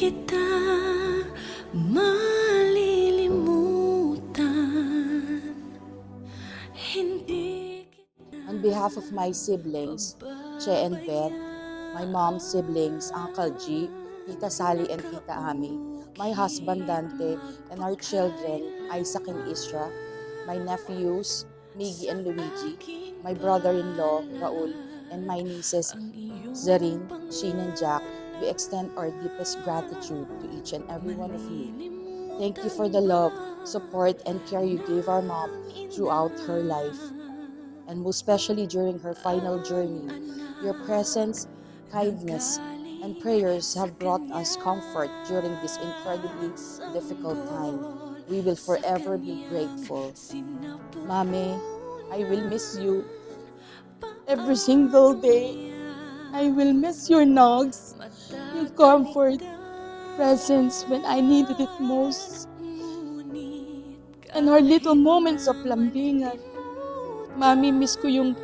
kita malilimutan. Hindi kita On behalf of my siblings, Che and Beth, my mom's siblings, Uncle G, Tita Sally and Tita Ami, my husband Dante, and our children, Isaac and Isra, my nephews, Miggy and Luigi, my brother-in-law, Raul, and my nieces, Zarin, Sheen, and Jack, we extend our deepest gratitude to each and every one of you. Thank you for the love, support, and care you gave our mom throughout her life, and most especially during her final journey. Your presence, kindness, and prayers have brought us comfort during this incredibly difficult time. We will forever be grateful. Mommy, I will miss you every single day. I will miss your nugs, your comfort, presence when I needed it most, and our little moments of lambingan. Mami, miss ko yung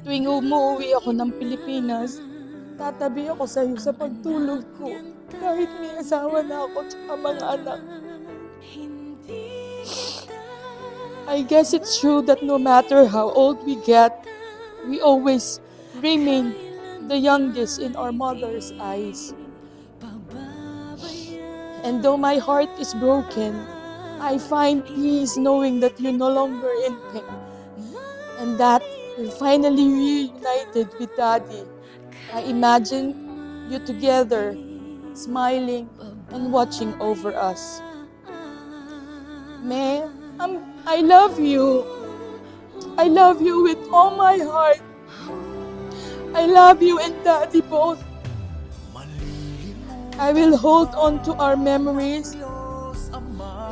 tuwing umuwi ako ng Pilipinas, tatabi ako sa iyo sa pagtulog ko. Kahit may asawa na ako at mga anak. I guess it's true that no matter how old we get, we always remain the youngest in our mother's eyes. And though my heart is broken, I find peace knowing that you're no longer in pain and that you're finally reunited with Daddy. I imagine you together, smiling and watching over us. May, I love you. I love you with all my heart. I love you and Daddy both. I will hold on to our memories,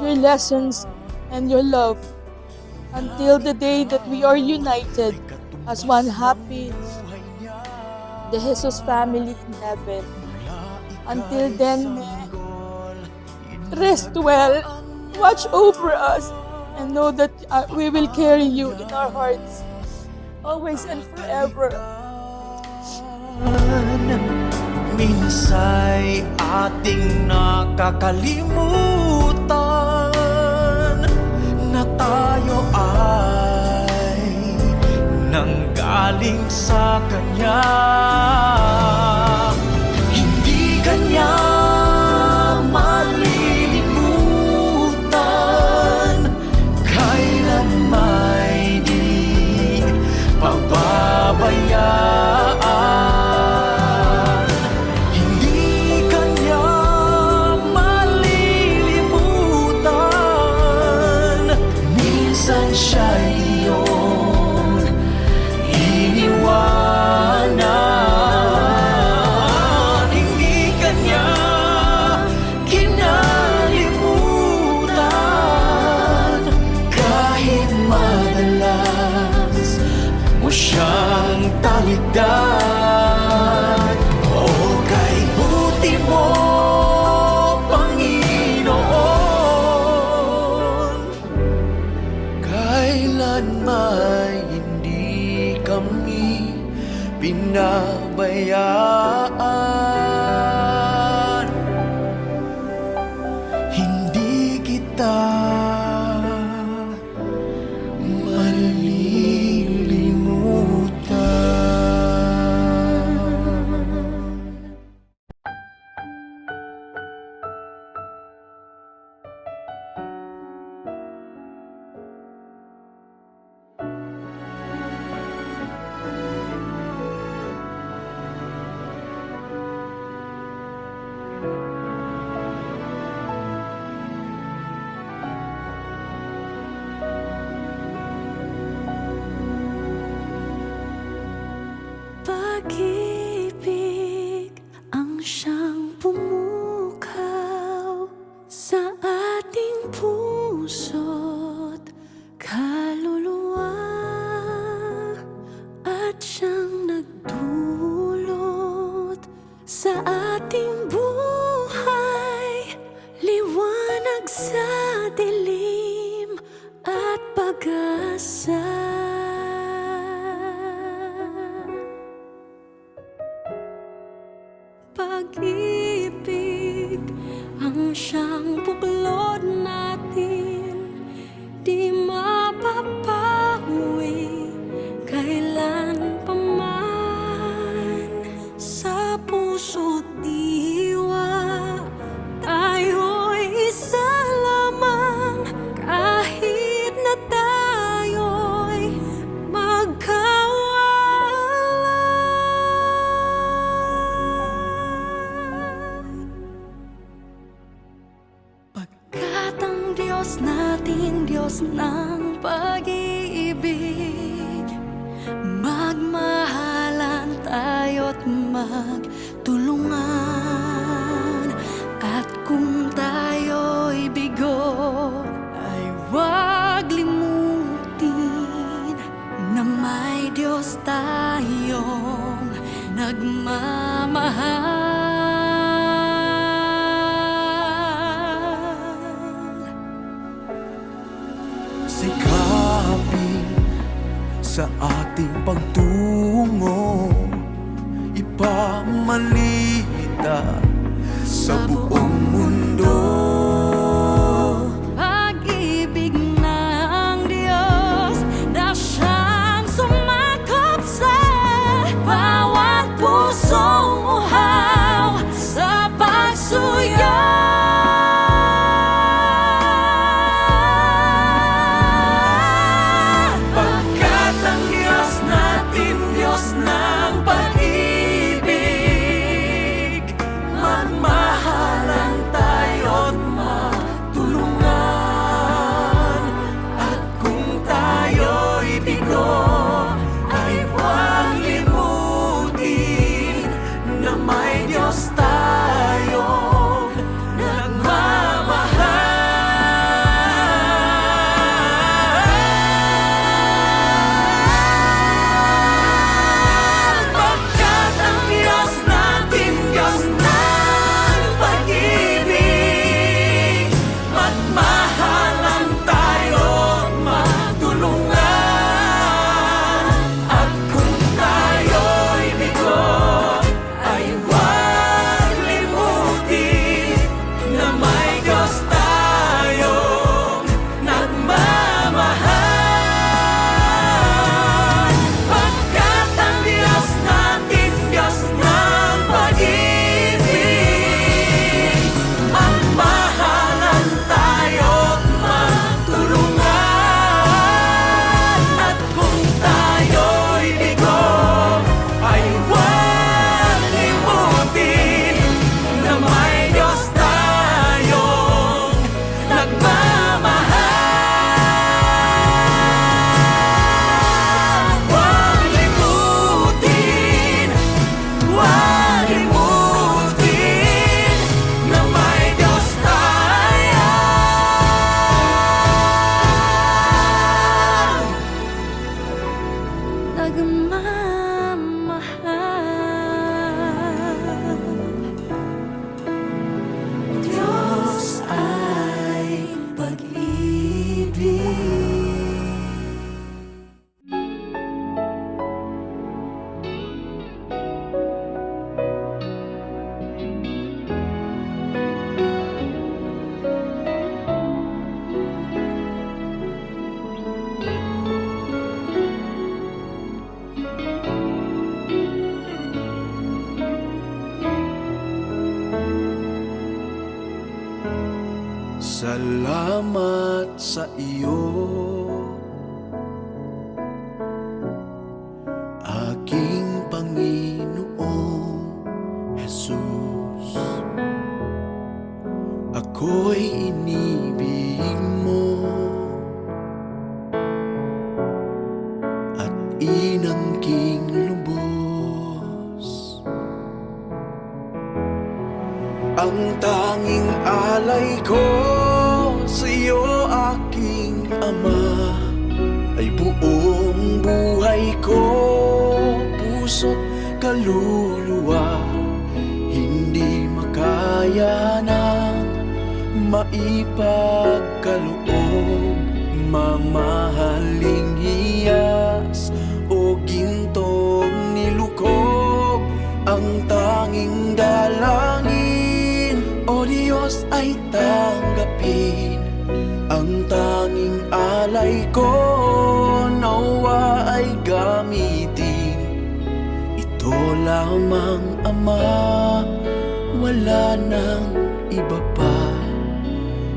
your lessons, and your love until the day that we are united as one happy, the Jesus family in heaven. Until then, rest well, watch over us, and know that we will carry you in our hearts, always and forever. Minsa'y ating nakakalimutan na tayo ay nanggaling sa Kanya. Hindi Kanya malilimutan, kailan may di pababayaan. Siya'y iyong iniwanan. Hindi Kanya kinalimutan, kahit madalas mo siyang talikdan. O kay buti mo, kailan may hindi kami pinabayaan. Hindi kita malilimutan. Pag-ibig ang siyang pumukaw sa ating puso't kaluluwa, at siyang nagdulot sa ating buhay, liwanag sa dilim at pag-asa. Pag-ibig Diyos natin, Diyos ng pag-ibig. Magmahalan tayo't magtulungan. At kung tayo'y bigo, ay huwag limutin na may Diyos tayong nagmamahal. Sikapin sa ating pagtungo, ipamalita sa buong mundo. Pag-ibig ng Diyos na siyang sumakop sa bawat pusong uhaw sa pagsuyo. Pagkat ang Diyos natin, Diyos ng pag-ibig, magmahalan tayo't matulungan. At kung tayo'y bigo, ay huwag limutin na may Diyos tayong nagmamahal. Pagkat ang Diyos natin, Diyos ng pag-ibig, magmahalan tayo't magtulungan. At kung tayo'y bigo, ay huwag limutin na may Diyos tayong nagmamahal. Pagkat ang Diyos natin, Diyos ng pag-ibig, magmahalan tayo't magtulungan. At kung tayo'y bigo, ay huwag limutin na may Diyos tayong nagmamahal. Huwag limutin na may Diyos tayong nagmamahal. Diyos ay pag-ibig. Salamat sa iyo, aking Panginoong Jesus. Ako'y inibig mo at inangking lubos. Ang tanging alay ko sa iyo, aking Ama, ay buong buhay ko, puso't kaluluwa. Hindi makaya ng maipagkaloob, mamahaling hiyas o gintong nilukob. Ang tanging dalangin, O Diyos, ay tanggapin. Ang tanging alay ko, nawa ay gamitin. Ito lamang, Ama, wala nang iba pa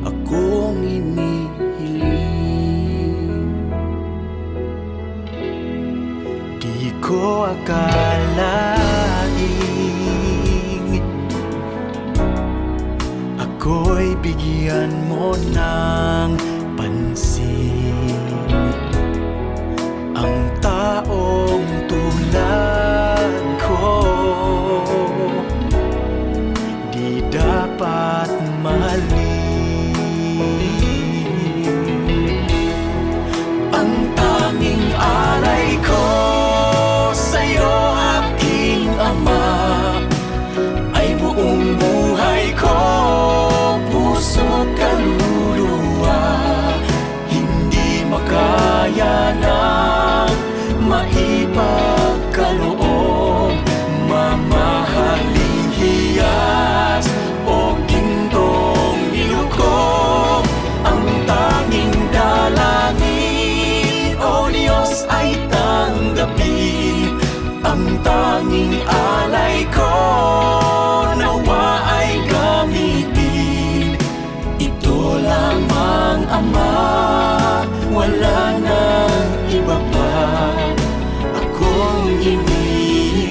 akong inihiling. Di ko akalaing ako'y bigyan mo mo ng pansin. Ang taong tulad ko di dapat mahalin. Ang tanging alay ko sa'yo, aking ama, ay buong buhay ko, puso't kaluluwa. Hindi makaya ng maipagkaloob, mamahaling hiyas o gintong nilukob. Ang tanging dalangin, O Diyos, ay tanggapin. Ang tanging alay ko, nawa ay gamitin. Ito lamang, Ama, wala nang iba pa akong hinihiling.